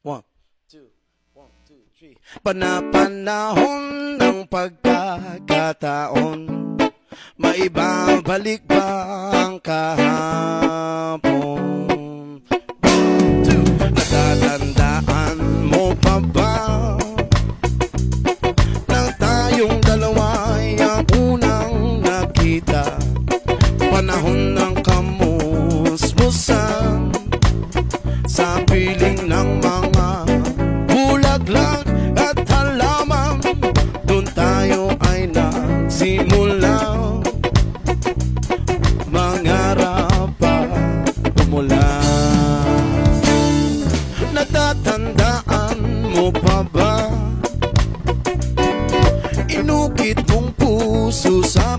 One, two, one, two, three. Panapanahon ng pagkakataon, maibabalik ba ang kahapon? Two. Natatandaan mo pa ba nang tayong dalawa'y ang unang nakita? Panahon ng kamusmusan sa piling ng mga bulaklak at halaman. Doon tayo ay nagsimula mangarap pa umula. Natatandaan mo pa ba? Inukit mong puso sa